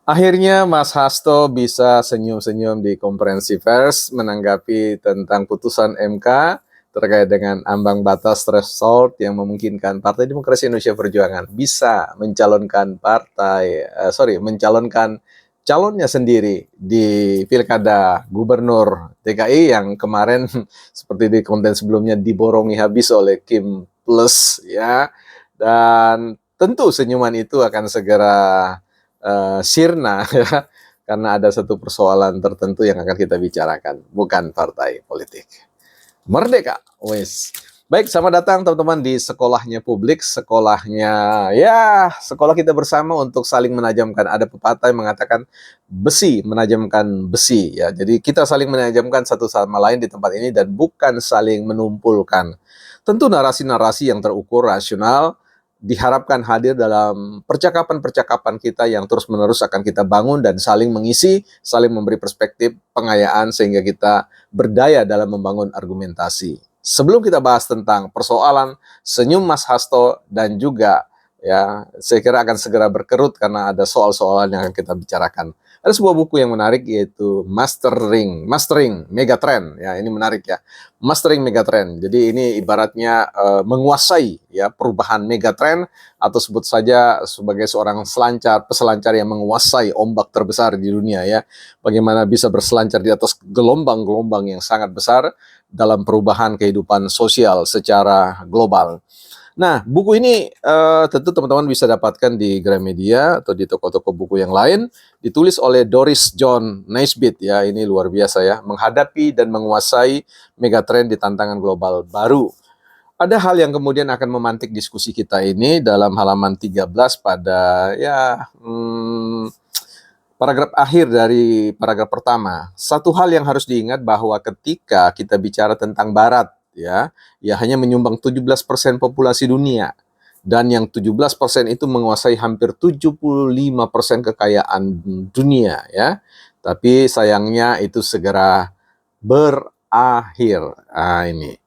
Akhirnya Mas Hasto bisa senyum-senyum di konferensi pers menanggapi tentang putusan MK terkait dengan ambang batas threshold yang memungkinkan Partai Demokrasi Indonesia Perjuangan bisa mencalonkan calonnya sendiri di Pilkada Gubernur DKI yang kemarin seperti di konten sebelumnya diborongi habis oleh Kim Plus ya. Dan tentu senyuman itu akan segera sirna ya, karena ada satu persoalan tertentu yang akan kita bicarakan, bukan partai politik. Merdeka, wes. Baik, selamat datang teman-teman di sekolahnya publik, sekolahnya ya sekolah kita bersama untuk saling menajamkan. Ada pepatah yang mengatakan besi menajamkan besi ya. Jadi kita saling menajamkan satu sama lain di tempat ini dan bukan saling menumpulkan. Tentu narasi-narasi yang terukur rasional diharapkan hadir dalam percakapan-percakapan kita yang terus-menerus akan kita bangun dan saling mengisi, saling memberi perspektif, pengayaan sehingga kita berdaya dalam membangun argumentasi. Sebelum kita bahas tentang persoalan senyum Mas Hasto dan juga ya saya kira akan segera berkerut karena ada soal-soalan yang akan kita bicarakan. Ada sebuah buku yang menarik yaitu Mastering Megatrend ya, ini menarik ya. Mastering Megatrend. Jadi ini ibaratnya menguasai ya perubahan megatrend atau sebut saja sebagai seorang peselancar yang menguasai ombak terbesar di dunia ya. Bagaimana bisa berselancar di atas gelombang-gelombang yang sangat besar dalam perubahan kehidupan sosial secara global. Nah, buku ini tentu teman-teman bisa dapatkan di Gramedia atau di toko-toko buku yang lain. Ditulis oleh Doris John Naisbitt ya, ini luar biasa ya. Menghadapi dan menguasai megatrend di tantangan global baru. Ada hal yang kemudian akan memantik diskusi kita ini dalam halaman 13 pada paragraf akhir dari paragraf pertama. Satu hal yang harus diingat bahwa ketika kita bicara tentang Barat, ya hanya menyumbang 17% populasi dunia. Dan yang 17% itu menguasai hampir 75% kekayaan dunia, ya. Tapi sayangnya itu segera berakhir. Nah, ini.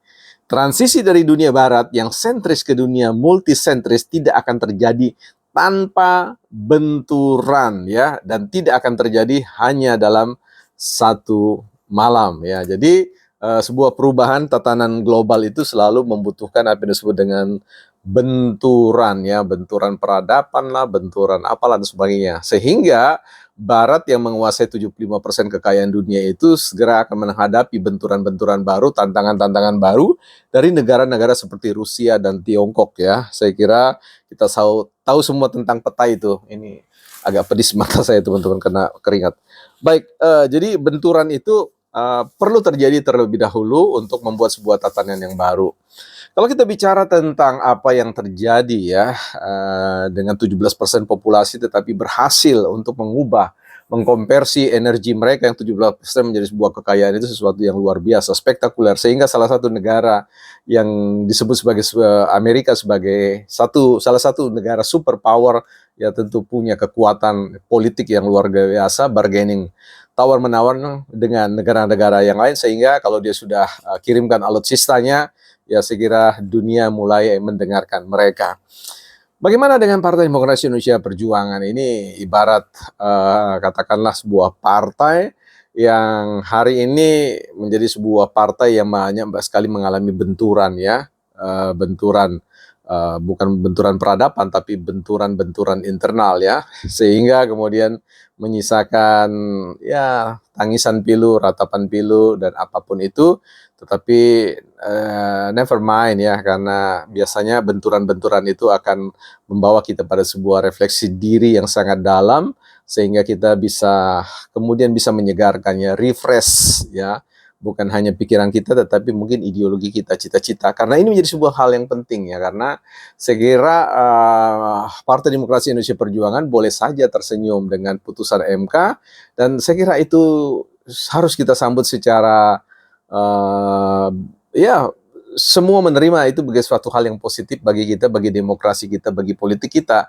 Transisi dari dunia barat yang sentris ke dunia multisentris tidak akan terjadi tanpa benturan ya, dan tidak akan terjadi hanya dalam satu malam ya. Jadi sebuah perubahan tatanan global itu selalu membutuhkan apa yang disebut dengan benturan ya, benturan peradaban lah, benturan apalah dan sebagainya. Sehingga Barat yang menguasai 75% kekayaan dunia itu segera akan menghadapi benturan-benturan baru, tantangan-tantangan baru dari negara-negara seperti Rusia dan Tiongkok ya. Saya kira kita tahu semua tentang peta itu. Ini agak pedis mata saya teman-teman kena keringat. Baik, jadi benturan itu perlu terjadi terlebih dahulu untuk membuat sebuah tatanan yang baru. Kalau kita bicara tentang apa yang terjadi ya dengan 17% populasi tetapi berhasil untuk mengkonversi energi mereka yang 17% menjadi sebuah kekayaan, itu sesuatu yang luar biasa, spektakuler. Sehingga salah satu negara yang disebut sebagai Amerika sebagai salah satu negara superpower ya tentu punya kekuatan politik yang luar biasa, bargaining tawar-menawar dengan negara-negara yang lain, sehingga kalau dia sudah kirimkan alutsistanya ya saya kira dunia mulai mendengarkan mereka. Bagaimana dengan Partai Demokrasi Indonesia Perjuangan ini? Ibarat katakanlah sebuah partai yang hari ini menjadi sebuah partai yang banyak sekali mengalami benturan ya, bukan benturan peradaban tapi benturan-benturan internal ya, sehingga kemudian menyisakan ya tangisan pilu, ratapan pilu dan apapun itu. Tetapi never mind ya, karena biasanya benturan-benturan itu akan membawa kita pada sebuah refleksi diri yang sangat dalam, sehingga kita kemudian bisa menyegarkannya, refresh ya, bukan hanya pikiran kita tetapi mungkin ideologi kita, cita-cita. Karena ini menjadi sebuah hal yang penting ya, karena saya kira Partai Demokrasi Indonesia Perjuangan boleh saja tersenyum dengan putusan MK, dan saya kira itu harus kita sambut secara ya semua menerima itu sebagai suatu hal yang positif bagi kita, bagi demokrasi kita, bagi politik kita.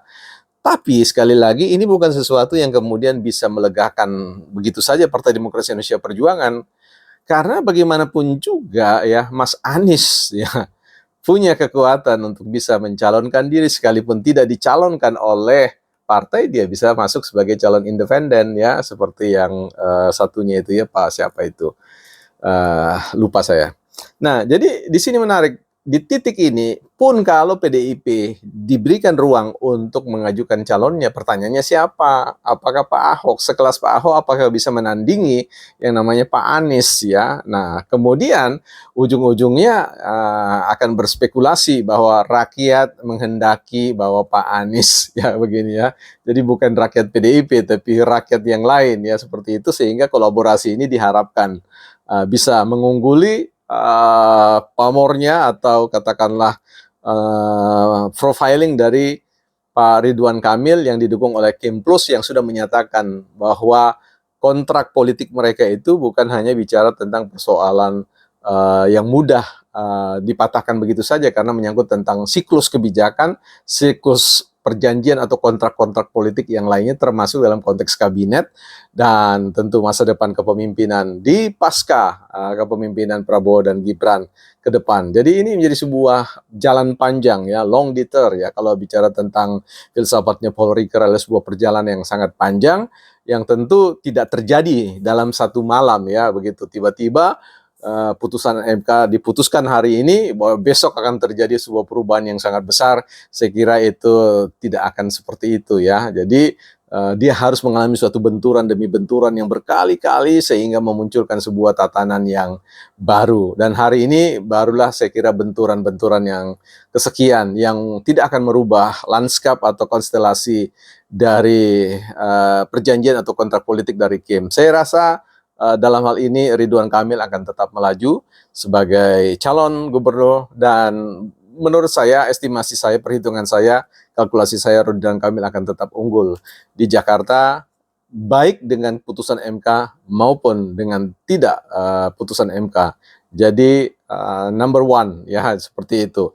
Tapi sekali lagi ini bukan sesuatu yang kemudian bisa melegakan begitu saja Partai Demokrasi Indonesia Perjuangan. Karena bagaimanapun juga ya Mas Anies ya punya kekuatan untuk bisa mencalonkan diri sekalipun tidak dicalonkan oleh partai, dia bisa masuk sebagai calon independen ya, seperti yang satunya itu ya, Pak siapa itu? Lupa saya. Nah, jadi di sini menarik. Di titik ini pun kalau PDIP diberikan ruang untuk mengajukan calonnya, pertanyaannya siapa? Apakah Pak Ahok? Sekelas Pak Ahok apakah bisa menandingi yang namanya Pak Anies ya? Nah, kemudian ujung-ujungnya akan berspekulasi bahwa rakyat menghendaki bahwa Pak Anies ya begini ya. Jadi bukan rakyat PDIP tapi rakyat yang lain ya seperti itu, sehingga kolaborasi ini diharapkan bisa mengungguli pamornya atau katakanlah profiling dari Pak Ridwan Kamil yang didukung oleh Kim Plus yang sudah menyatakan bahwa kontrak politik mereka itu bukan hanya bicara tentang persoalan yang mudah dipatahkan begitu saja karena menyangkut tentang siklus kebijakan, siklus perjanjian atau kontrak-kontrak politik yang lainnya termasuk dalam konteks kabinet dan tentu masa depan kepemimpinan di pasca kepemimpinan Prabowo dan Gibran ke depan. Jadi ini menjadi sebuah jalan panjang ya, long detour ya kalau bicara tentang filsafatnya Paul Ricoeur adalah sebuah perjalanan yang sangat panjang yang tentu tidak terjadi dalam satu malam ya, begitu tiba-tiba putusan MK diputuskan hari ini bahwa besok akan terjadi sebuah perubahan yang sangat besar. Saya kira itu tidak akan seperti itu ya. Jadi dia harus mengalami suatu benturan demi benturan yang berkali-kali sehingga memunculkan sebuah tatanan yang baru. Dan hari ini barulah saya kira benturan-benturan yang kesekian yang tidak akan merubah lanskap atau konstelasi dari perjanjian atau kontrak politik dari Kim. Saya rasa dalam hal ini Ridwan Kamil akan tetap melaju sebagai calon gubernur dan menurut saya, estimasi saya, perhitungan saya, kalkulasi saya Ridwan Kamil akan tetap unggul di Jakarta baik dengan putusan MK maupun dengan tidak putusan MK. Jadi number one ya seperti itu.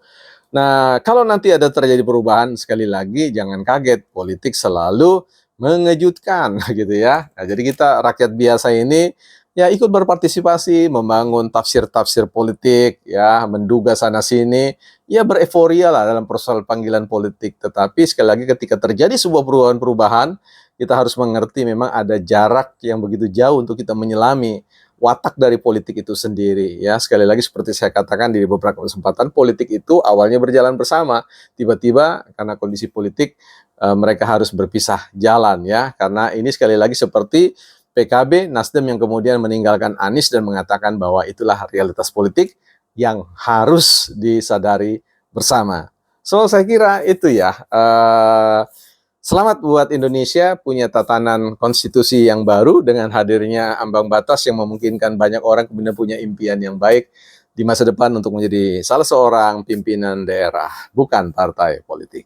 Nah, kalau nanti ada terjadi perubahan, sekali lagi jangan kaget, politik selalu mengejutkan gitu ya. Nah, jadi kita rakyat biasa ini ya ikut berpartisipasi, membangun tafsir-tafsir politik, ya menduga sana sini, ya bereforia lah dalam persoalan panggilan politik. Tetapi sekali lagi ketika terjadi sebuah perubahan-perubahan, kita harus mengerti memang ada jarak yang begitu jauh untuk kita menyelami watak dari politik itu sendiri ya. Sekali lagi seperti saya katakan di beberapa kesempatan, politik itu awalnya berjalan bersama, tiba-tiba karena kondisi politik mereka harus berpisah jalan ya, karena ini sekali lagi seperti PKB, Nasdem yang kemudian meninggalkan Anies dan mengatakan bahwa itulah realitas politik yang harus disadari bersama. So saya kira itu ya. Selamat buat Indonesia punya tatanan konstitusi yang baru dengan hadirnya ambang batas yang memungkinkan banyak orang kemudian punya impian yang baik di masa depan untuk menjadi salah seorang pimpinan daerah, bukan partai politik.